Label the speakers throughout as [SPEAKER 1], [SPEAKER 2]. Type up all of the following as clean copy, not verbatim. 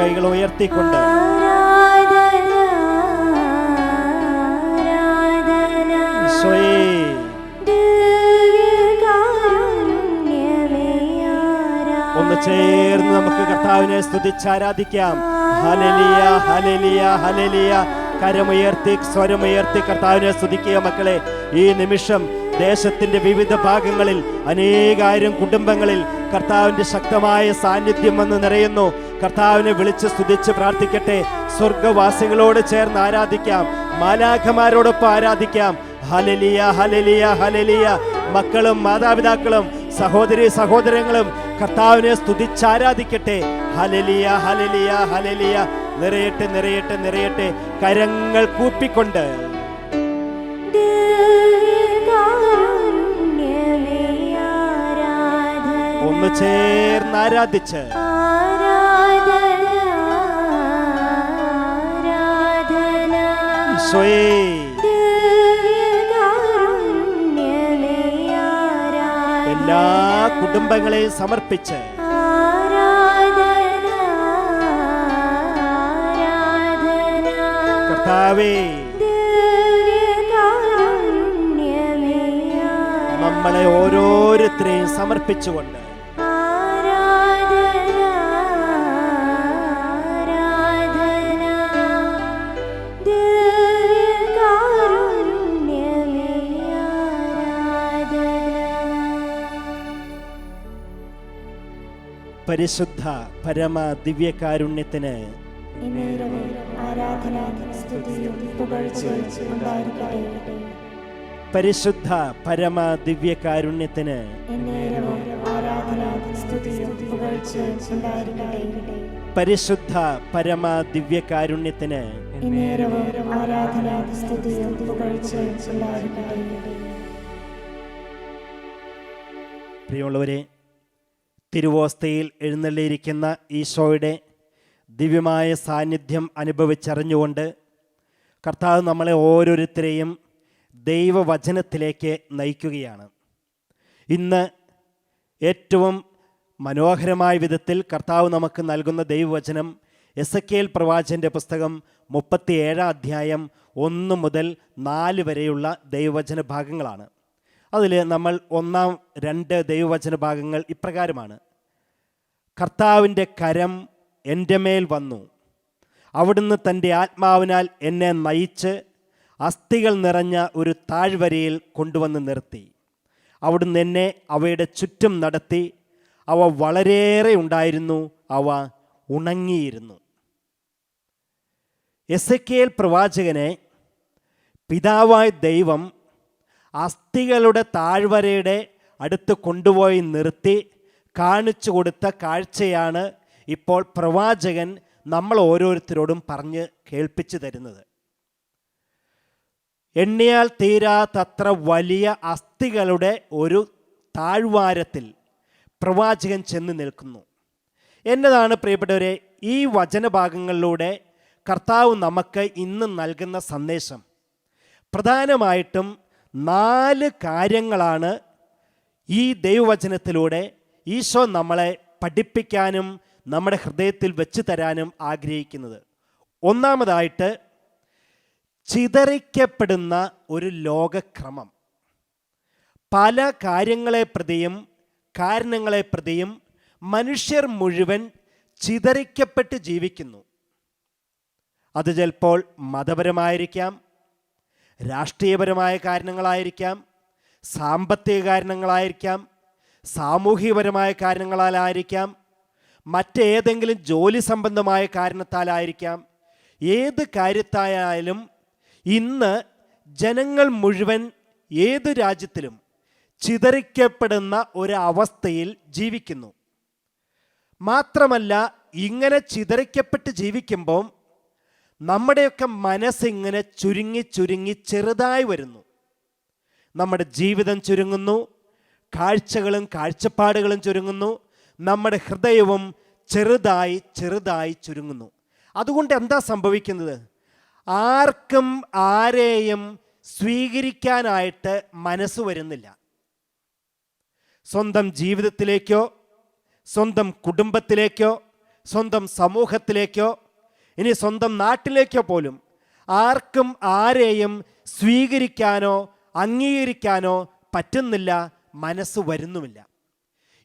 [SPEAKER 1] കൈകൾ ഉയർത്തിക്കൊണ്ട് ഒന്ന് ചേർന്ന് നമുക്ക് കർത്താവിനെ സ്തുതിച്ചാരാധിക്കാം. ഹല്ലേലൂയ, ഹല്ലേലൂയ, ഹല്ലേലൂയ. കരമുയർത്തി സ്വരമുയർത്തി കർത്താവിനെ സ്തുതിക്കുക മക്കളെ. ഈ നിമിഷം ദേശത്തിന്റെ വിവിധ ഭാഗങ്ങളിൽ അനേകായിരം കുടുംബങ്ങളിൽ കർത്താവിന്റെ ശക്തമായ സാന്നിധ്യം വന്ന് നിറയുന്നു. കർത്താവിനെ വിളിച്ച് സ്തുതിച്ച് പ്രാർത്ഥിക്കട്ടെ. സ്വർഗവാസികളോട് ചേർന്ന് ആരാധിക്കാം, മാലാഖമാരോടൊപ്പം ആരാധിക്കാം. ഹല്ലേലൂയ, ഹല്ലേലൂയ, ഹല്ലേലൂയ. മക്കളും മാതാപിതാക്കളും സഹോദരി സഹോദരങ്ങളും കർത്താവിനെ സ്തുതിച്ചാരാധിക്കട്ടെ. ഹല്ലേലൂയ, ഹല്ലേലൂയ, ഹല്ലേലൂയ. നിറയട്ടെ, നിറയട്ടെ, നിറയട്ടെ. കരങ്ങൾ കൂപ്പിക്കൊണ്ട് ഒന്ന് ചേർന്ന് ആരാധിച്ച് എല്ലാ കുടുംബങ്ങളെയും സമർപ്പിച്ച് കർത്താവേ, നമ്മളെ ഓരോരുത്തരെയും സമർപ്പിച്ചുകൊണ്ട് പരിശുദ്ധ പരമ ദിവ്യകാരുണ്യത്തിന് പരിശുദ്ധ പരമ ദിവ്യകാരുണ്യത്തിന് പരിശുദ്ധ പരമ ദിവ്യകാരുണ്യത്തിന് പ്രിയമുള്ളവരെ, തിരുവോസ്തയിൽ എഴുന്നള്ളിയിരിക്കുന്ന ഈശോയുടെ ദിവ്യമായ സാന്നിധ്യം അനുഭവിച്ചറിഞ്ഞുകൊണ്ട് കർത്താവ് നമ്മളെ ഓരോരുത്തരെയും ദൈവവചനത്തിലേക്ക് നയിക്കുകയാണ്. ഇന്ന് ഏറ്റവും മനോഹരമായ വിധത്തിൽ കർത്താവ് നമുക്ക് നൽകുന്ന ദൈവവചനം എസെക്കിയേൽ പ്രവാചകന്റെ പുസ്തകം 37 അധ്യായം 1 മുതൽ 4 വരെയുള്ള ദൈവവചന ഭാഗങ്ങളാണ്. അതിൽ നമ്മൾ 1-2 ദൈവവചന ഭാഗങ്ങൾ ഇപ്രകാരമാണ്: കർത്താവിൻ്റെ കരം എൻ്റെ മേൽ വന്നു, അവിടുന്ന് തൻ്റെ ആത്മാവിനാൽ എന്നെ നയിച്ച് അസ്ഥികൾ നിറഞ്ഞ ഒരു താഴ്വരയിൽ കൊണ്ടുവന്ന് നിർത്തി. അവിടുന്ന് എന്നെ അവയുടെ ചുറ്റും നടത്തി. അവ വളരെയേറെ ഉണ്ടായിരുന്നു, അവ ഉണങ്ങിയിരുന്നു. എസെക്കിയേൽ പ്രവാചകനെ പിതാവായ ദൈവം അസ്ഥികളുടെ താഴ്വരയുടെ അടുത്ത് കൊണ്ടുപോയി നിർത്തി കാണിച്ചു കൊടുത്ത കാഴ്ചയാണ് ഇപ്പോൾ പ്രവാചകൻ നമ്മൾ ഓരോരുത്തരോടും പറഞ്ഞ് കേൾപ്പിച്ചു തരുന്നത്. എണ്ണിയാൽ തീരാത്തത്ര വലിയ അസ്ഥികളുടെ ഒരു താഴ്വാരത്തിൽ പ്രവാചകൻ ചെന്ന് നിൽക്കുന്നു എന്നതാണ് പ്രിയപ്പെട്ടവരെ ഈ വചനഭാഗങ്ങളിലൂടെ കർത്താവ് നമുക്ക് ഇന്ന് നൽകുന്ന സന്ദേശം. പ്രധാനമായിട്ടും 4 കാര്യങ്ങളാണ് ഈ ദൈവവചനത്തിലൂടെ ഈശോ നമ്മളെ പഠിപ്പിക്കാനും നമ്മുടെ ഹൃദയത്തിൽ വെച്ച് തരാനും ആഗ്രഹിക്കുന്നത്. ഒന്നാമതായിട്ട്, ചിതറിക്കപ്പെടുന്ന ഒരു ലോകക്രമം. പല കാര്യങ്ങളെ പ്രതിയും കാരണങ്ങളെ പ്രതിയും മനുഷ്യർ മുഴുവൻ ചിതറിക്കപ്പെട്ട് ജീവിക്കുന്നു. അത് ചിലപ്പോൾ മതപരമായിരിക്കാം, രാഷ്ട്രീയപരമായ കാരണങ്ങളായിരിക്കാം, സാമ്പത്തിക കാരണങ്ങളായിരിക്കാം, സാമൂഹികപരമായ കാരണങ്ങളാലായിരിക്കാം, മറ്റേതെങ്കിലും ജോലി സംബന്ധമായ കാരണത്താലായിരിക്കാം. ഏത് കാര്യത്തായാലും ഇന്ന് ജനങ്ങൾ മുഴുവൻ ഏതു രാജ്യത്തിലും ചിതറിക്കപ്പെടുന്ന ഒരവസ്ഥയിൽ ജീവിക്കുന്നു. മാത്രമല്ല, ഇങ്ങനെ ചിതറിക്കപ്പെട്ട് ജീവിക്കുമ്പോൾ നമ്മുടെയൊക്കെ മനസ്സിങ്ങനെ ചുരുങ്ങി ചുരുങ്ങി ചെറുതായി വരുന്നു. നമ്മുടെ ജീവിതം ചുരുങ്ങുന്നു, കാഴ്ചകളും കാഴ്ചപ്പാടുകളും ചുരുങ്ങുന്നു, നമ്മുടെ ഹൃദയവും ചെറുതായി ചെറുതായി ചുരുങ്ങുന്നു. അതുകൊണ്ട് എന്താ സംഭവിക്കുന്നത്? ആർക്കും ആരെയും സ്വീകരിക്കാനായിട്ട് മനസ്സ് വരുന്നില്ല. സ്വന്തം ജീവിതത്തിലേക്കോ സ്വന്തം കുടുംബത്തിലേക്കോ സ്വന്തം സമൂഹത്തിലേക്കോ ഇനി സ്വന്തം നാട്ടിലേക്കോ പോലും ആർക്കും ആരെയും സ്വീകരിക്കാനോ അംഗീകരിക്കാനോ പറ്റുന്നില്ല, മനസ്സ് വരുന്നുമില്ല.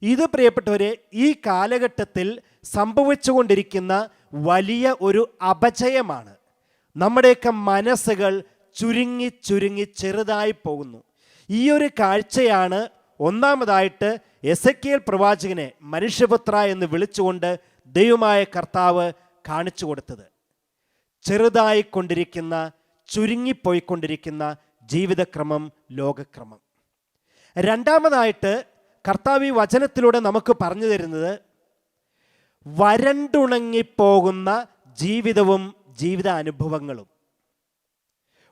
[SPEAKER 1] ഇത് പ്രിയപ്പെട്ടവരെ ഈ കാലഘട്ടത്തിൽ സംഭവിച്ചുകൊണ്ടിരിക്കുന്ന വലിയ ഒരു അപജയമാണ്. നമ്മുടെയൊക്കെ മനസ്സുകൾ ചുരുങ്ങി ചുരുങ്ങി ചെറുതായി പോകുന്നു. ഈ ഒരു കാഴ്ചയാണ് ഒന്നാമതായിട്ട് എസെക്കിയേൽ പ്രവാചകനെ മനുഷ്യപുത്ര എന്ന് വിളിച്ചുകൊണ്ട് ദൈവമായ കർത്താവ് കാണിച്ചു കൊടുത്തത്. ചെറുതായിക്കൊണ്ടിരിക്കുന്ന, ചുരുങ്ങിപ്പോയിക്കൊണ്ടിരിക്കുന്ന ജീവിതക്രമം, ലോകക്രമം. രണ്ടാമതായിട്ട് കർത്താവ് ഈ വചനത്തിലൂടെ നമുക്ക് പറഞ്ഞു തരുന്നത് വരണ്ടുണങ്ങിപ്പോകുന്ന ജീവിതവും ജീവിത അനുഭവങ്ങളും.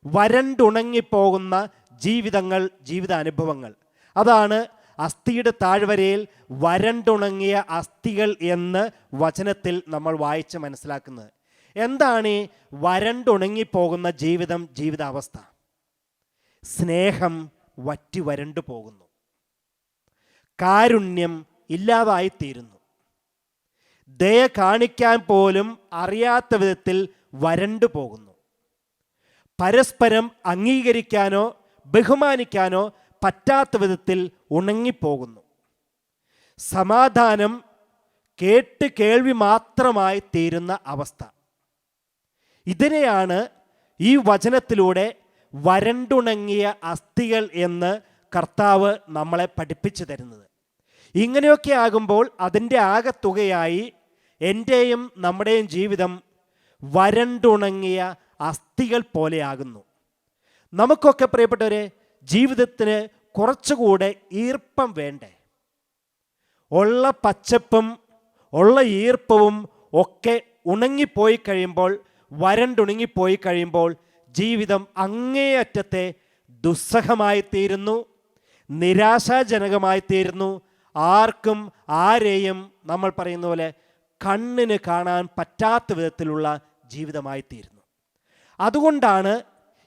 [SPEAKER 1] വരണ്ടുണങ്ങിപ്പോകുന്ന ജീവിതങ്ങൾ, ജീവിത അനുഭവങ്ങൾ. അതാണ് അസ്ഥിയുടെ താഴ്വരയിൽ വരണ്ടുണങ്ങിയ അസ്ഥികൾ എന്ന് വചനത്തിൽ നമ്മൾ വായിച്ച് മനസ്സിലാക്കുന്നത്. എന്താണ് ഈ വരണ്ടുണങ്ങിപ്പോകുന്ന ജീവിതം, ജീവിതാവസ്ഥ? സ്നേഹം വറ്റി വരണ്ടു പോകുന്നു, കാരുണ്യം ഇല്ലാതായിത്തീരുന്നു, ദയ കാണിക്കാൻ പോലും അറിയാത്ത വിധത്തിൽ വരണ്ടു പോകുന്നു, പരസ്പരം അംഗീകരിക്കാനോ ബഹുമാനിക്കാനോ പറ്റാത്ത വിധത്തിൽ ഉണങ്ങിപ്പോകുന്നു, സമാധാനം കേട്ട് കേൾവി മാത്രമായി തീരുന്ന അവസ്ഥ. ഇതിനെയാണ് ഈ വചനത്തിലൂടെ വരണ്ടുണങ്ങിയ അസ്ഥികൾ എന്ന് കർത്താവ് നമ്മളെ പഠിപ്പിച്ചു തരുന്നത്. ഇങ്ങനെയൊക്കെ ആകുമ്പോൾ അതിൻ്റെ ആകെത്തുകയായി എൻ്റെയും നമ്മുടെയും ജീവിതം വരണ്ടുണങ്ങിയ അസ്ഥികൾ പോലെയാകുന്നു. നമുക്കൊക്കെ പ്രിയപ്പെട്ടവരെ ജീവിതത്തിന് കുറച്ചുകൂടെ ഈർപ്പം വേണ്ടേ? ഉള്ള പച്ചപ്പും ഉള്ള ഈർപ്പവും ഒക്കെ ഉണങ്ങിപ്പോയി കഴിയുമ്പോൾ, വരണ്ടുണങ്ങിപ്പോയി കഴിയുമ്പോൾ ജീവിതം അങ്ങേയറ്റത്തെ ദുസ്സഹമായി തീരുന്നു, നിരാശാജനകമായി തീരുന്നു. ആർക്കും ആരെയും നമ്മൾ പറയുന്ന പോലെ കണ്ണിന് കാണാൻ പറ്റാത്ത വിധത്തിലുള്ള ജീവിതമായി തീരുന്നു. അതുകൊണ്ടാണ്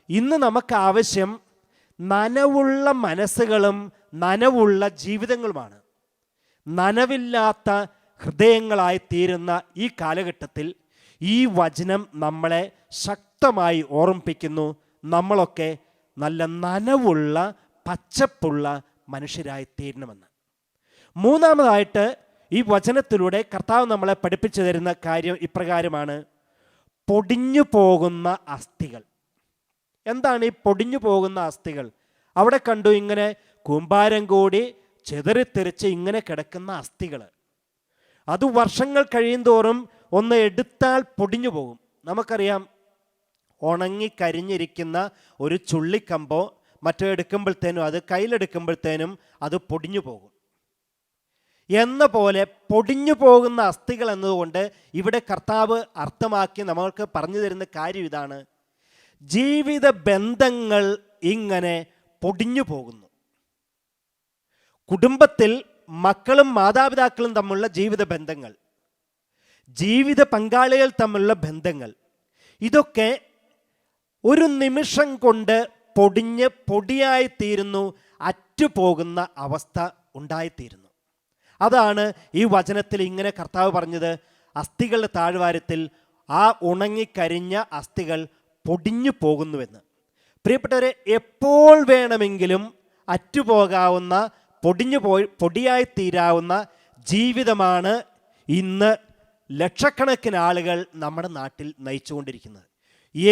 [SPEAKER 1] ഇന്ന് നമുക്ക് ആവശ്യം നനവുള്ള മനസ്സുകളും നനവുള്ള ജീവിതങ്ങളുമാണ്. നനവില്ലാത്ത ഹൃദയങ്ങളായി തീരുന്ന ഈ കാലഘട്ടത്തിൽ ഈ വചനം നമ്മളെ ശക്തമായി ഓർമ്മിപ്പിക്കുന്നു. നമ്മളൊക്കെ നല്ല നനവുള്ള പച്ചപ്പുള്ള മനുഷ്യരായി തീരണമെന്ന്. മൂന്നാമതായിട്ട് ഈ വചനത്തിലൂടെ കർത്താവ് നമ്മളെ പഠിപ്പിച്ചു തരുന്ന കാര്യം ഇപ്രകാരമാണ്: പൊടിഞ്ഞു പോകുന്ന അസ്ഥികൾ. എന്താണ് ഈ പൊടിഞ്ഞു പോകുന്ന അസ്ഥികൾ? അവിടെ കണ്ടു ഇങ്ങനെ കൂമ്പാരം കൂടി ചെതറിത്തെറിച്ച് ഇങ്ങനെ കിടക്കുന്ന അസ്ഥികൾ. അത് വർഷങ്ങൾ കഴിയുന്തോറും ഒന്ന് എടുത്താൽ പൊടിഞ്ഞു പോകും. നമുക്കറിയാം, ഉണങ്ങിക്കരിഞ്ഞിരിക്കുന്ന ഒരു ചുള്ളിക്കമ്പോ മറ്റോ എടുക്കുമ്പോഴത്തേനും, അത് കയ്യിലെടുക്കുമ്പോഴത്തേനും അത് പൊടിഞ്ഞു പോകും. എന്ന പോലെ പൊടിഞ്ഞു പോകുന്ന അസ്ഥികൾ എന്നതുകൊണ്ട് ഇവിടെ കർത്താവ് അർത്ഥമാക്കി നമ്മൾക്ക് പറഞ്ഞു തരുന്ന കാര്യം ഇതാണ്: ജീവിത ബന്ധങ്ങൾ ഇങ്ങനെ പൊടിഞ്ഞു പോകുന്നു. കുടുംബത്തിൽ മക്കളും മാതാപിതാക്കളും തമ്മിലുള്ള ജീവിത ബന്ധങ്ങൾ, ജീവിത പങ്കാളികൾ തമ്മിലുള്ള ബന്ധങ്ങൾ, ഇതൊക്കെ ഒരു നിമിഷം കൊണ്ട് പൊടിഞ്ഞ് പൊടിയായിത്തീരുന്നു, അറ്റുപോകുന്ന അവസ്ഥ ഉണ്ടായിത്തീരുന്നു. അതാണ് ഈ വചനത്തിൽ ഇങ്ങനെ കർത്താവ് പറഞ്ഞത്: അസ്ഥികളുടെ താഴ്വാരത്തിൽ ആ ഉണങ്ങിക്കരിഞ്ഞ അസ്ഥികൾ പൊടിഞ്ഞു പോകുന്നുവെന്ന്. പ്രിയപ്പെട്ടവരെ, എപ്പോൾ വേണമെങ്കിലും അറ്റുപോകാവുന്ന, പൊടിയായിത്തീരാവുന്ന ജീവിതമാണ് ഇന്ന് ലക്ഷക്കണക്കിന് ആളുകൾ നമ്മുടെ നാട്ടിൽ നയിച്ചുകൊണ്ടിരിക്കുന്നത്.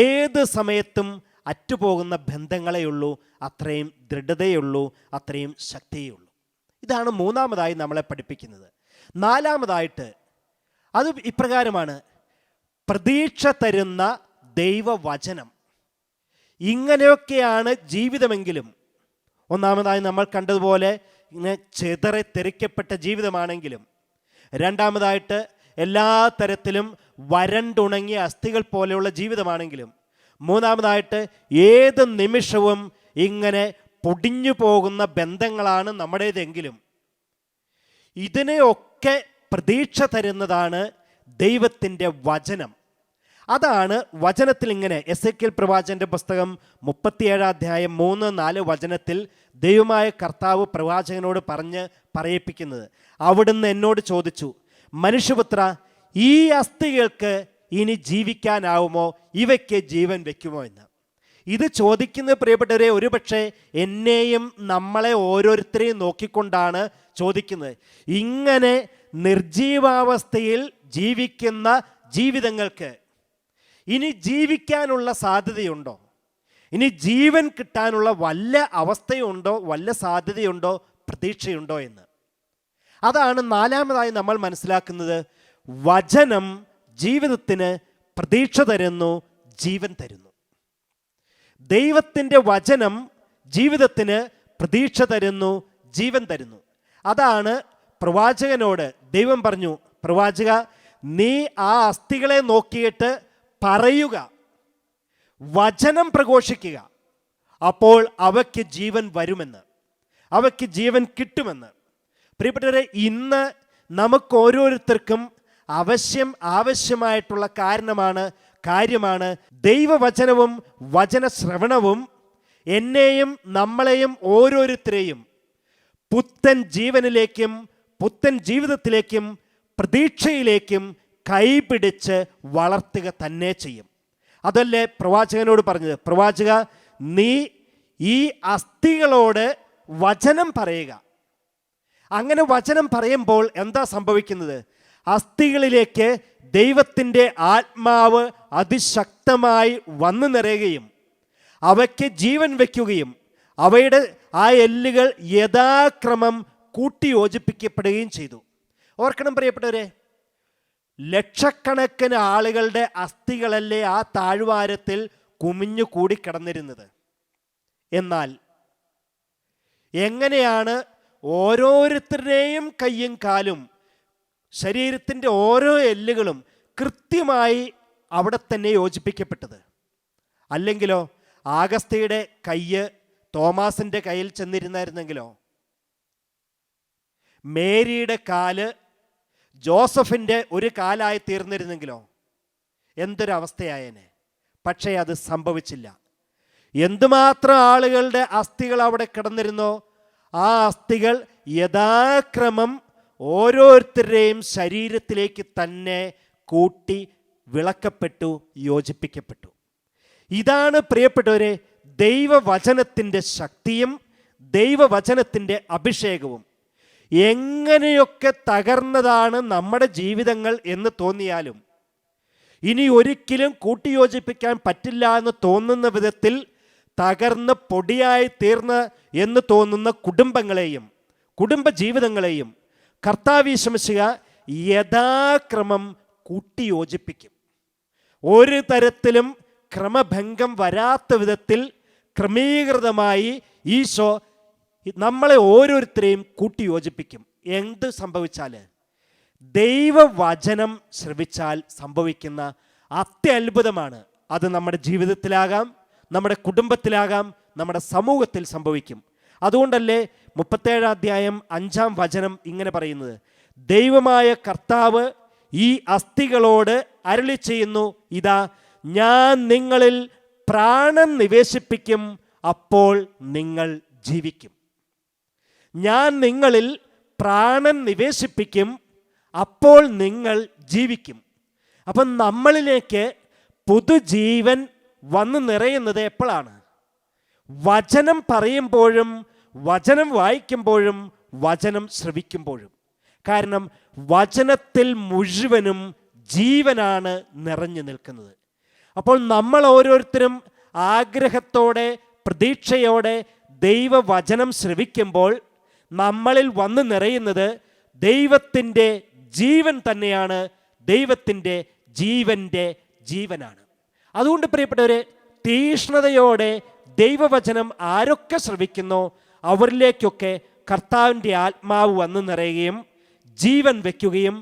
[SPEAKER 1] ഏത് സമയത്തും അറ്റുപോകുന്ന ബന്ധങ്ങളെയുള്ളൂ, അത്രയും ദൃഢതയുള്ളൂ, അത്രയും ശക്തിയുള്ളൂ. ഇതാണ് മൂന്നാമതായി നമ്മളെ പഠിപ്പിക്കുന്നത്. നാലാമതായിട്ട് അത് ഇപ്രകാരമാണ്: പ്രതീക്ഷ തരുന്ന ദൈവവചനം. ഇങ്ങനെയൊക്കെയാണ് ജീവിതമെങ്കിലും, ഒന്നാമതായി നമ്മൾ കണ്ടതുപോലെ ഇങ്ങനെ തെറിക്കപ്പെട്ട ജീവിതമാണെങ്കിലും, രണ്ടാമതായിട്ട് എല്ലാ തരത്തിലും വരണ്ടുണങ്ങിയ അസ്ഥികൾ പോലെയുള്ള ജീവിതമാണെങ്കിലും, മൂന്നാമതായിട്ട് ഏത് നിമിഷവും ഇങ്ങനെ പൊടിഞ്ഞു പോകുന്ന ബന്ധങ്ങളാണ് നമ്മുടേതെങ്കിലും, ഇതിനെയൊക്കെ പ്രതീക്ഷ തരുന്നതാണ് ദൈവത്തിൻ്റെ വചനം. അതാണ് വചനത്തിൽ ഇങ്ങനെ എസെക്കിയേൽ പ്രവാചകന്റെ പുസ്തകം 37 അധ്യായം 3-4 വചനത്തിൽ ദൈവമായ കർത്താവ് പ്രവാചകനോട് പറയിപ്പിക്കുന്നത്. അവിടുന്ന് എന്നോട് ചോദിച്ചു, മനുഷ്യപുത്ര, ഈ അസ്ഥികൾക്ക് ഇനി ജീവിക്കാനാവുമോ, ഇവയ്ക്ക് ജീവൻ വയ്ക്കുമോ എന്ന്. ഇത് ചോദിക്കുന്ന പ്രിയപ്പെട്ടവരെ ഒരുപക്ഷെ എന്നെയും നമ്മളെ ഓരോരുത്തരെയും നോക്കിക്കൊണ്ടാണ് ചോദിക്കുന്നത്. ഇങ്ങനെ നിർജീവാവസ്ഥയിൽ ജീവിക്കുന്ന ജീവിതങ്ങൾക്ക് ഇനി ജീവിക്കാനുള്ള സാധ്യതയുണ്ടോ? ഇനി ജീവൻ കിട്ടാനുള്ള വല്ല അവസ്ഥയുണ്ടോ, വല്ല സാധ്യതയുണ്ടോ, പ്രതീക്ഷയുണ്ടോ എന്ന്. അതാണ് നാലാമതായി നമ്മൾ മനസ്സിലാക്കുന്നത്. വചനം ജീവിതത്തിന് പ്രതീക്ഷ തരുന്നു, ജീവൻ തരുന്നു. ദൈവത്തിൻ്റെ വചനം ജീവിതത്തിന് പ്രതീക്ഷ തരുന്നു, ജീവൻ തരുന്നു. അതാണ് പ്രവാചകനോട് ദൈവം പറഞ്ഞു, പ്രവാചക, നീ ആ അസ്ഥികളെ നോക്കിയിട്ട് പറയുക, വചനം പ്രഘോഷിക്കുക, അപ്പോൾ അവയ്ക്ക് ജീവൻ വരുമെന്ന്, അവയ്ക്ക് ജീവൻ കിട്ടുമെന്ന്. പ്രിയപ്പെട്ടവരെ, ഇന്ന് നമുക്ക് ഓരോരുത്തർക്കും ആവശ്യമായിട്ടുള്ള കാര്യമാണ് ദൈവവചനവും വചനശ്രവണവും എന്നെയും നമ്മളെയും ഓരോരുത്തരെയും പുത്തൻ ജീവനിലേക്കും പുത്തൻ ജീവിതത്തിലേക്കും പ്രതീക്ഷയിലേക്കും കൈപിടിച്ച് വളർത്തുക തന്നെ ചെയ്യും. അതല്ലേ പ്രവാചകനോട് പറഞ്ഞത്, പ്രവാചക, നീ ഈ അസ്ഥികളോട് വചനം പറയുക. അങ്ങനെ വചനം പറയുമ്പോൾ എന്താ സംഭവിക്കുന്നത്? അസ്ഥികളിലേക്ക് ദൈവത്തിൻ്റെ ആത്മാവ് അതിശക്തമായി വന്നു നിറയുകയും അവയ്ക്ക് ജീവൻ വയ്ക്കുകയും അവയുടെ ആ എല്ലുകൾ യഥാക്രമം കൂട്ടിയോജിപ്പിക്കപ്പെടുകയും ചെയ്തു. ഓർക്കണം പ്രിയപ്പെട്ടവരെ, ലക്ഷക്കണക്കിന് ആളുകളുടെ അസ്ഥികളല്ലേ ആ താഴ്വാരത്തിൽ കുമിഞ്ഞു കൂടിക്കിടന്നിരുന്നത്. എന്നാൽ എങ്ങനെയാണ് ഓരോരുത്തരുടെയും കയ്യും കാലും ശരീരത്തിൻ്റെ ഓരോ എല്ലുകളും കൃത്യമായി അവിടെ തന്നെ യോജിപ്പിക്കപ്പെട്ടത്? അല്ലെങ്കിലോ ആഗസ്തയുടെ കയ്യ് തോമാസിൻ്റെ കയ്യിൽ ചെന്നിരുന്നായിരുന്നെങ്കിലോ, മേരിയുടെ കാല് ജോസഫിൻ്റെ ഒരു കാലായി തീർന്നിരുന്നെങ്കിലോ എന്തൊരവസ്ഥയായേനെ. പക്ഷേ അത് സംഭവിച്ചില്ല. എന്തുമാത്രം ആളുകളുടെ അസ്ഥികൾ അവിടെ കിടന്നിരുന്നോ, ആ അസ്ഥികൾ യഥാക്രമം ഓരോരുത്തരുടെയും ശരീരത്തിലേക്ക് തന്നെ കൂട്ടി വിളക്കപ്പെട്ടു, യോജിപ്പിക്കപ്പെട്ടു. ഇതാണ് പ്രിയപ്പെട്ടവരെ ദൈവവചനത്തിൻ്റെ ശക്തിയും ദൈവവചനത്തിൻ്റെ അഭിഷേകവും. എങ്ങനെയൊക്കെ തകർന്നതാണ് നമ്മുടെ ജീവിതങ്ങൾ എന്ന് തോന്നിയാലും, ഇനി ഒരിക്കലും കൂട്ടിയോജിപ്പിക്കാൻ പറ്റില്ല എന്ന് തോന്നുന്ന വിധത്തിൽ തകർന്ന് പൊടിയായി തീർന്ന് എന്ന് തോന്നുന്ന കുടുംബങ്ങളെയും കുടുംബജീവിതങ്ങളെയും കർത്താവ് ഈശോമിശിഹ യഥാക്രമം കൂട്ടിയോജിപ്പിക്കും. ഒരു തരത്തിലും ക്രമഭംഗം വരാത്ത വിധത്തിൽ ക്രമീകൃതമായി ഈശോ നമ്മളെ ഓരോരുത്തരെയും കൂട്ടിയോജിപ്പിക്കും. എന്ത് സംഭവിച്ചാൽ? ദൈവവചനം ശ്രവിച്ചാൽ സംഭവിക്കുന്ന അത്യത്ഭുതമാണ്. അത് നമ്മുടെ ജീവിതത്തിലാകാം, നമ്മുടെ കുടുംബത്തിലാകാം, നമ്മുടെ സമൂഹത്തിൽ സംഭവിക്കും. അതുകൊണ്ടല്ലേ 37 അധ്യായം 5-ാം വചനം ഇങ്ങനെ പറയുന്നത്, ദൈവമായ കർത്താവ് ഈ അസ്ഥികളോട് അരുളി ചെയ്യുന്നു, ഇതാ ഞാൻ നിങ്ങളിൽ പ്രാണൻ നിവേശിപ്പിക്കും, അപ്പോൾ നിങ്ങൾ ജീവിക്കും. ഞാൻ നിങ്ങളിൽ പ്രാണൻ നിവേശിപ്പിക്കും, അപ്പോൾ നിങ്ങൾ ജീവിക്കും. അപ്പം നമ്മളിലേക്ക് പുതുജീവൻ വന്നു നിറയുന്നത് എപ്പോഴാണ്? വചനം പറയുമ്പോഴും വചനം വായിക്കുമ്പോഴും വചനം ശ്രവിക്കുമ്പോഴും. കാരണം വചനത്തിൽ മുഴുവനും ജീവനാണ് നിറഞ്ഞു നിൽക്കുന്നത്. അപ്പോൾ നമ്മൾ ഓരോരുത്തരും ആഗ്രഹത്തോടെ പ്രതീക്ഷയോടെ ദൈവവചനം ശ്രവിക്കുമ്പോൾ നമ്മളിൽ വന്നു നിറയുന്നത് ദൈവത്തിൻ്റെ ജീവൻ തന്നെയാണ്, ദൈവത്തിൻ്റെ ജീവൻ്റെ ജീവനാണ്. അതുകൊണ്ട് പ്രിയപ്പെട്ടവരെ, തീഷ്ണതയോടെ ദൈവവചനം ആരൊക്കെ ശ്രവിക്കുന്നോ അവരിലേക്കൊക്കെ കർത്താവിൻ്റെ ആത്മാവ് വന്നു നിറയുകയും ജീവൻ വയ്ക്കുകയും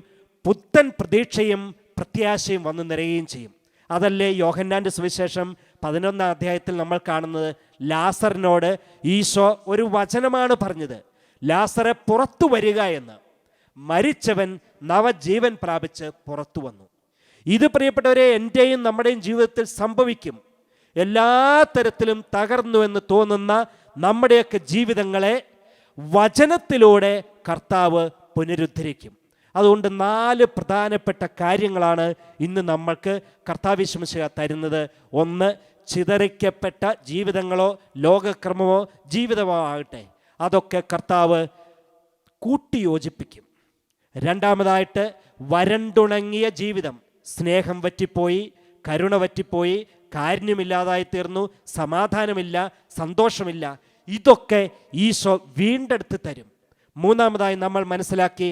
[SPEAKER 1] പുത്തൻ പ്രതീക്ഷയും പ്രത്യാശയും വന്നു നിറയുകയും ചെയ്യും. അതല്ലേ യോഹന്നാൻ്റെ സുവിശേഷം 11-ാം അധ്യായത്തിൽ നമ്മൾ കാണുന്നത്. ലാസറിനോട് ഈശോ ഒരു വചനമാണ് പറഞ്ഞത്, ലാസറെ പുറത്തു വരിക എന്ന്. മരിച്ചവൻ നവജീവൻ പ്രാപിച്ച് പുറത്തു വന്നു. ഇത് പ്രിയപ്പെട്ടവരെ എൻ്റെയും നമ്മുടെയും ജീവിതത്തിൽ സംഭവിക്കും. എല്ലാ തരത്തിലും തകർന്നു എന്ന് തോന്നുന്ന നമ്മുടെയൊക്കെ ജീവിതങ്ങളെ വചനത്തിലൂടെ കർത്താവ് പുനരുദ്ധരിക്കും. അതുകൊണ്ട് 4 പ്രധാനപ്പെട്ട കാര്യങ്ങളാണ് ഇന്ന് നമ്മൾക്ക് കർത്താവ് യേശു മിശിഹ തരുന്നത്. ഒന്ന്, ചിതറിക്കപ്പെട്ട ജീവിതങ്ങളോ ലോകക്രമമോ ജീവിതമോ ആകട്ടെ, അതൊക്കെ കർത്താവ് കൂട്ടിയോജിപ്പിക്കും. രണ്ടാമതായിട്ട്, വരണ്ടുണങ്ങിയ ജീവിതം, സ്നേഹം വറ്റിപ്പോയി, കരുണ വറ്റിപ്പോയി, കാരുണ്യമില്ലാതായി തീർന്നു, സമാധാനമില്ല, സന്തോഷമില്ല, ഇതൊക്കെ ഈശോ വീണ്ടെടുത്ത് തരും. മൂന്നാമതായി നമ്മൾ മനസ്സിലാക്കി,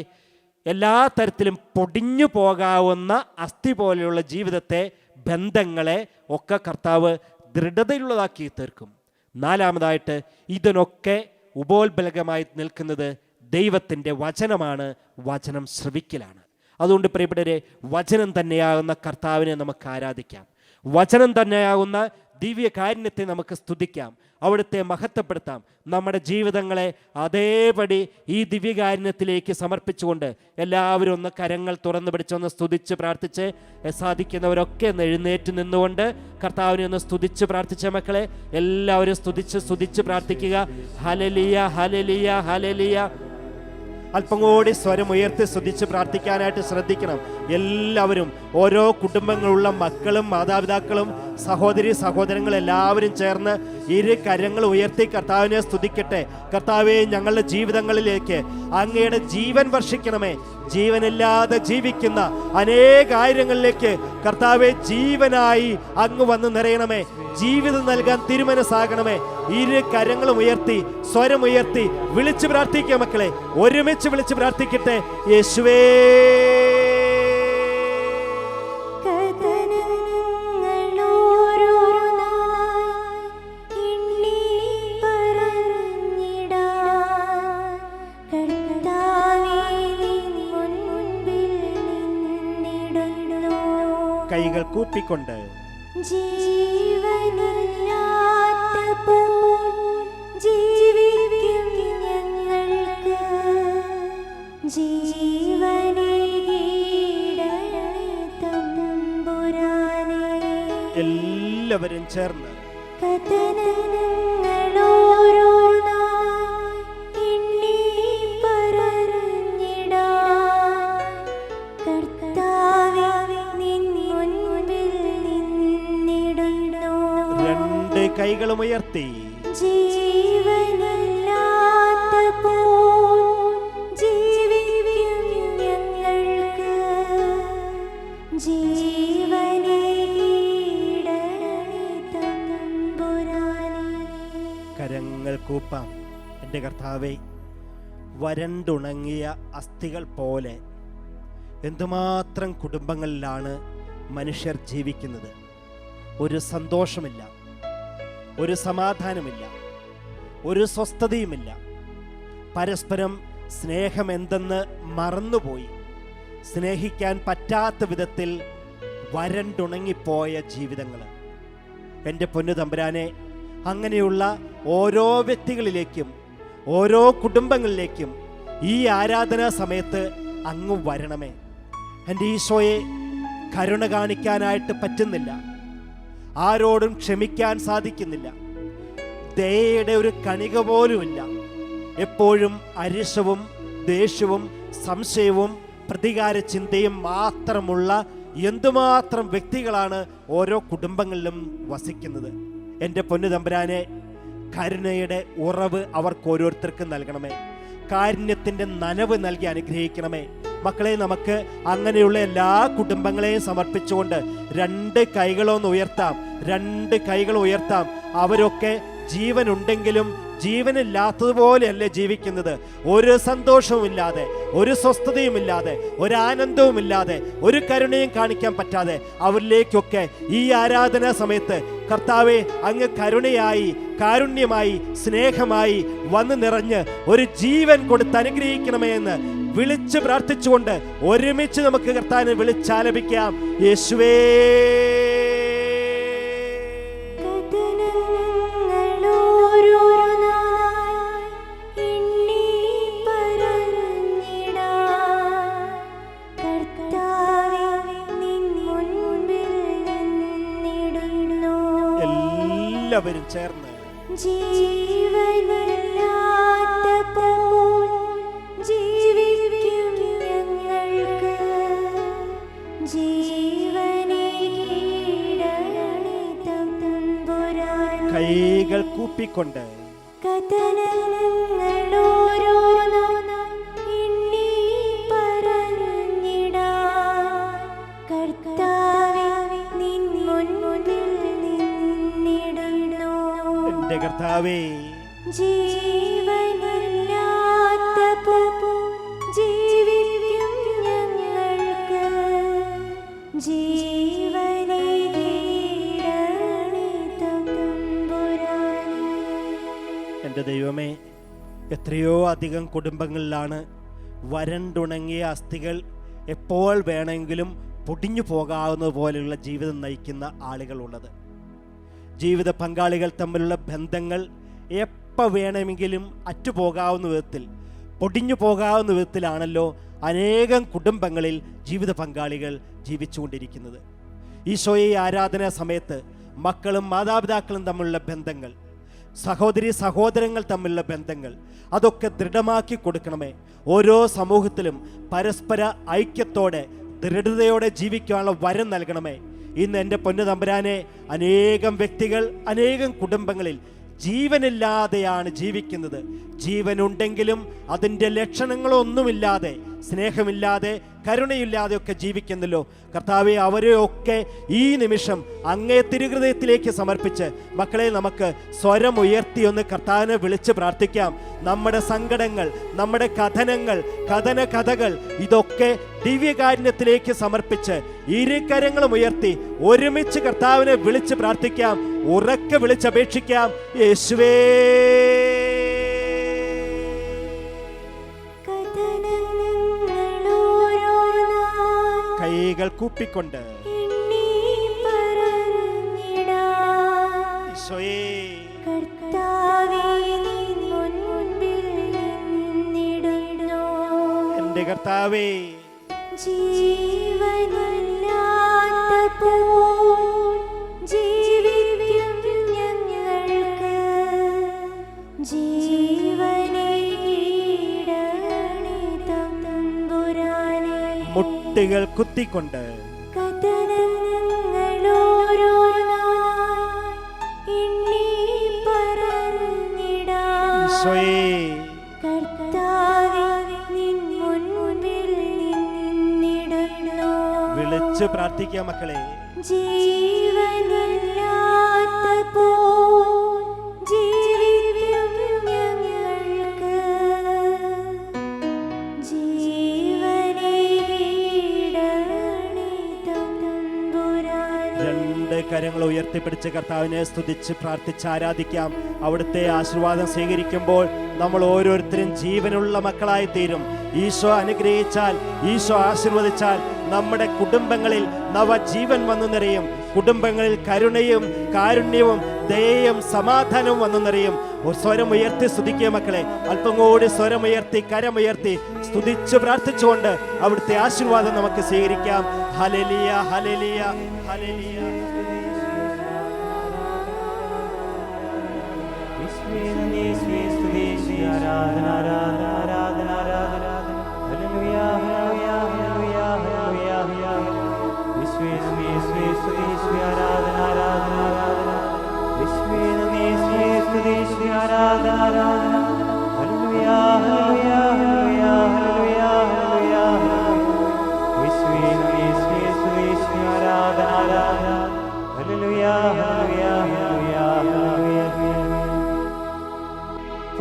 [SPEAKER 1] എല്ലാ തരത്തിലും പൊടിഞ്ഞു പോകാവുന്ന അസ്ഥി പോലെയുള്ള ജീവിതത്തെ, ബന്ധങ്ങളെ ഒക്കെ കർത്താവ് ദൃഢതയുള്ളതാക്കി തീർക്കും. നാലാമതായിട്ട്, ഇതിനൊക്കെ ഉപോത്ബലകമായി നിൽക്കുന്നത് ദൈവത്തിൻ്റെ വചനമാണ്, വചനം ശ്രവിക്കലാണ്. അതുകൊണ്ട് പ്രിയപ്പെട്ടവരെ, വചനം തന്നെയാകുന്ന കർത്താവിനെ നമുക്ക് ആരാധിക്കാം. വചനം തന്നെയാകുന്ന ദിവ്യ കാരുണ്യത്തെ നമുക്ക് സ്തുതിക്കാം, അവിടുത്തെ മഹത്വപ്പെടുത്താം. നമ്മുടെ ജീവിതങ്ങളെ അതേപടി ഈ ദിവ്യകാരുണ്യത്തിലേക്ക് സമർപ്പിച്ചുകൊണ്ട് എല്ലാവരും ഒന്ന് കരങ്ങൾ തുറന്നു പിടിച്ചൊന്ന് സ്തുതിച്ച് പ്രാർത്ഥിച്ച്, സാധിക്കുന്നവരൊക്കെ ഒന്ന് എഴുന്നേറ്റ് നിന്നുകൊണ്ട് കർത്താവിനെ ഒന്ന് സ്തുതിച്ച് പ്രാർത്ഥിച്ച മക്കളെ എല്ലാവരും സ്തുതിച്ച് പ്രാർത്ഥിക്കുക. ഹല്ലേലൂയ, ഹല്ലേലൂയ, ഹല്ലേലൂയ. അല്പം കൂടി സ്വരം ഉയർത്തി സ്തുതിച്ച് പ്രാർത്ഥിക്കാനായിട്ട് ശ്രദ്ധിക്കണം. എല്ലാവരും, ഓരോ കുടുംബങ്ങളുള്ള മക്കളും മാതാപിതാക്കളും സഹോദരി സഹോദരങ്ങൾ എല്ലാവരും ചേർന്ന് 2 കരങ്ങൾ ഉയർത്തി കർത്താവിനെ സ്തുതിക്കട്ടെ. കർത്താവേ, ഞങ്ങളുടെ ജീവിതങ്ങളിലേക്ക് അങ്ങയുടെ ജീവൻ വർഷിക്കണമേ. ജീവനില്ലാതെ ജീവിക്കുന്ന അനേകായിരങ്ങളിലേക്ക് കർത്താവെ ജീവനായി അങ്ങ് വന്ന് നിറയണമേ. ജീവിതം നൽകാൻ തിരുമനസ്സാകണമേ. 2 കരങ്ങളും ഉയർത്തി സ്വരമുയർത്തി വിളിച്ചു പ്രാർത്ഥിക്കുക മക്കളെ, ഒരുമിച്ച് വിളിച്ചു പ്രാർത്ഥിക്കട്ടെ. യേശുവേ, കൈകൾ കൂപ്പിക്കൊണ്ട് എല്ലാവരും ചേർന്ന് കൈകളും ഉയർത്തി കരങ്ങൾ കൂപ്പാം. എൻ്റെ കർത്താവേ, വരണ്ടുണങ്ങിയ അസ്ഥികൾ പോലെ എന്തുമാത്രം കുടുംബങ്ങളിലാണ് മനുഷ്യർ ജീവിക്കുന്നത്. ഒരു സന്തോഷമില്ല, ഒരു സമാധാനമില്ല, ഒരു സ്വസ്ഥതയുമില്ല. പരസ്പരം സ്നേഹം എന്തെന്ന് മറന്നുപോയി, സ്നേഹിക്കാൻ പറ്റാത്ത വിധത്തിൽ വരണ്ടുണങ്ങിപ്പോയ ജീവിതങ്ങൾ. എൻ്റെ പൊന്നു തമ്പുരാനെ, അങ്ങനെയുള്ള ഓരോ വ്യക്തികളിലേക്കും ഓരോ കുടുംബങ്ങളിലേക്കും ഈ ആരാധനാ സമയത്ത് അങ്ങ് വരണമേ. എൻ്റെ ഈശോയെ, കരുണ കാണിക്കാനായിട്ട് പറ്റുന്നില്ല, ആരോടും ക്ഷമിക്കാൻ സാധിക്കുന്നില്ല, ദയയുടെ ഒരു കണിക പോലുമില്ല. എപ്പോഴും അരിശവും ദേഷ്യവും സംശയവും പ്രതികാര ചിന്തയും മാത്രമുള്ള എന്തുമാത്രം വ്യക്തികളാണ് ഓരോ കുടുംബങ്ങളിലും വസിക്കുന്നത്. എൻ്റെ പൊന്നു തമ്പുരാനെ, കരുണയുടെ ഉറവ് അവർക്ക് ഓരോരുത്തർക്കും നൽകണമേ. കാരുണ്യത്തിൻ്റെ നനവ് നൽകി അനുഗ്രഹിക്കണമേ. മക്കളെ, നമുക്ക് അങ്ങനെയുള്ള എല്ലാ കുടുംബങ്ങളെയും സമർപ്പിച്ചുകൊണ്ട് 2 കൈകളൊന്ന് ഉയർത്താം, 2 കൈകൾ ഉയർത്താം. അവരൊക്കെ ജീവനുണ്ടെങ്കിലും ജീവനില്ലാത്തതുപോലെയല്ലേ ജീവിക്കുന്നത്. ഒരു സന്തോഷവുമില്ലാതെ, ഒരു സ്വസ്ഥതയുമില്ലാതെ, ഒരു ആനന്ദവുമില്ലാതെ, ഒരു കരുണയും കാണിക്കാൻ പറ്റാതെ അവരിലേക്കൊക്കെ ഈ ആരാധനാ സമയത്ത് കർത്താവെ, അങ്ങ് കരുണയായി, കാരുണ്യമായി, സ്നേഹമായി വന്ന് നിറഞ്ഞ് ഒരു ജീവൻ കൊടുത്ത് അനുഗ്രഹിക്കണമേ എന്ന് വിളിച്ച് പ്രാർത്ഥിച്ചുകൊണ്ട് ഒരുമിച്ച് നമുക്ക് കർത്താവിനെ വിളിച്ചാലപിക്കാം. യേശുവേ, എല്ലാവരും ചേർന്ന്
[SPEAKER 2] ജീവനില്ലാത്തപ്പോൾ ജീവിക്കും ഞങ്ങൾ
[SPEAKER 1] കൂപ്പിക്കൊണ്ട് എന്റെ കർത്താവേ, എൻ്റെ ദൈവമേ, എത്രയോ അധികം കുടുംബങ്ങളിലാണ് വരണ്ടുണങ്ങിയ അസ്ഥികൾ എപ്പോൾ വേണമെങ്കിലും പൊടിഞ്ഞു പോകാവുന്നത് പോലെയുള്ള ജീവിതം നയിക്കുന്ന ആളുകളുള്ളത്. ജീവിത പങ്കാളികൾ തമ്മിലുള്ള ബന്ധങ്ങൾ എപ്പോൾ വേണമെങ്കിലും അറ്റുപോകാവുന്ന വിധത്തിൽ, പൊടിഞ്ഞു പോകാവുന്ന വിധത്തിലാണല്ലോ അനേകം കുടുംബങ്ങളിൽ ജീവിത പങ്കാളികൾ ജീവിച്ചുകൊണ്ടിരിക്കുന്നത്. ഈശോയെ ആരാധനാ സമയത്ത് മക്കളും മാതാപിതാക്കളും തമ്മിലുള്ള ബന്ധങ്ങൾ, സഹോദരി സഹോദരങ്ങൾ തമ്മിലുള്ള ബന്ധങ്ങൾ, അതൊക്കെ ദൃഢമാക്കി കൊടുക്കണമേ. ഓരോ സമൂഹത്തിലും പരസ്പര ഐക്യത്തോടെ ദൃഢതയോടെ ജീവിക്കാനുള്ള വരം നൽകണമേ. ഇന്ന് എൻ്റെ പൊന്നു തമ്പുരാനെ, അനേകം വ്യക്തികൾ, അനേകം കുടുംബങ്ങളിൽ ജീവനില്ലാതെയാണ് ജീവിക്കുന്നത്. ജീവനുണ്ടെങ്കിലും അതിൻ്റെ ലക്ഷണങ്ങളൊന്നുമില്ലാതെ, സ്നേഹമില്ലാതെ, കരുണയില്ലാതെയൊക്കെ ജീവിക്കുന്നല്ലോ. കർത്താവെ, അവരെയൊക്കെ ഈ നിമിഷം അങ്ങേ തിരുഹൃദയത്തിലേക്ക് സമർപ്പിച്ച് മക്കളെ നമുക്ക് സ്വരം ഉയർത്തി ഒന്ന് കർത്താവിനെ വിളിച്ച് പ്രാർത്ഥിക്കാം. നമ്മുടെ സങ്കടങ്ങൾ, നമ്മുടെ കഥകൾ ഇതൊക്കെ ദിവ്യകാരുണ്യത്തിലേക്ക് സമർപ്പിച്ച് ഇരുകരങ്ങളും ഉയർത്തി ഒരുമിച്ച് കർത്താവിനെ വിളിച്ച് പ്രാർത്ഥിക്കാം. ഉറക്കെ വിളിച്ചപേക്ഷിക്കാം. യേശുവേ, കൈകൾ കൂപ്പിക്കൊണ്ട് എന്റെ കർത്താവേ, മുട്ടുകൾ കുത്തിക്കൊണ്ട് വിളിച്ച് പ്രാർത്ഥിക്കാം മക്കളെ. കരങ്ങൾ ഉയർത്തിപ്പിടിച്ച് കർത്താവിനെ സ്തുതിച്ച് പ്രാർത്ഥിച്ച് ആരാധിക്കാം. അവിടുത്തെ ആശീർവാദം സ്വീകരിക്കുമ്പോൾ നമ്മൾ ഓരോരുത്തരും ജീവനുള്ള മക്കളായി തീരും. ഈശോ അനുഗ്രഹിച്ചാൽ, ഈശോ ആശീർവദിച്ചാൽ നമ്മുടെ കുടുംബങ്ങളിൽ നവജീവൻ വന്നു നിറയും. കുടുംബങ്ങളിൽ കരുണയും കാരുണ്യവും ദയയും സമാധാനവും വന്നു നിറയും. സ്വരം ഉയർത്തി സ്തുതിക്കുക മക്കളെ. അല്പം കൂടി സ്വരമുയർത്തി കരമുയർത്തി സ്തുതിച്ച് പ്രാർത്ഥിച്ചുകൊണ്ട് അവിടുത്തെ ആശീർവാദം നമുക്ക് സ്വീകരിക്കാം. ഹല്ലേലൂയ, ഹല്ലേലൂയ, ഹല്ലേലൂയ.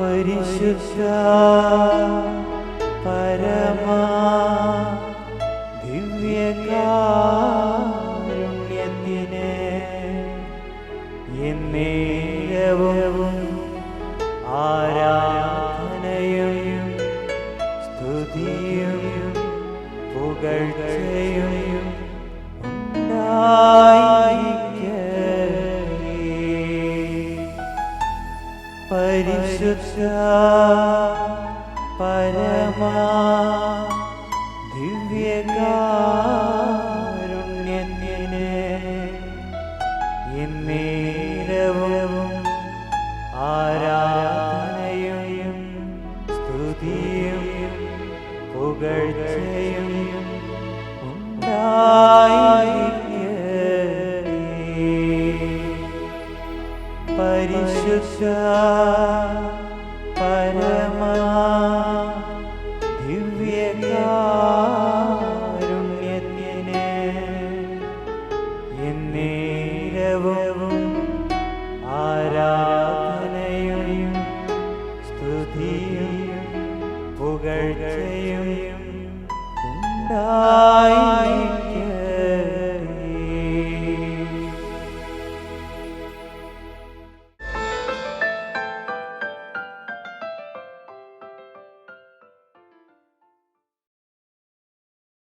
[SPEAKER 2] പരിശുദ്ധ പരമാ ദിവ്യകാരുണ്യത്തിനെ എന്നേരവും ആരാധനയും സ്തുതിയും പുകഴ്ചയും പരിശുദ്ധ പരമാ ദിവ്യകാരുണ്യത്തിനെ എന്നേരവും ആരാധനയും സ്തുതിയും പുകഴ്ചയും ഉണ്ടായിരിക്കട്ടെ. പരിശുദ്ധ പരമാ ദിവ്യകാരുണ്യത്തിനെ എന്നേരവും ആരാധനയും സ്തുതിയും പുകഴ്ചയും ഉണ്ടായി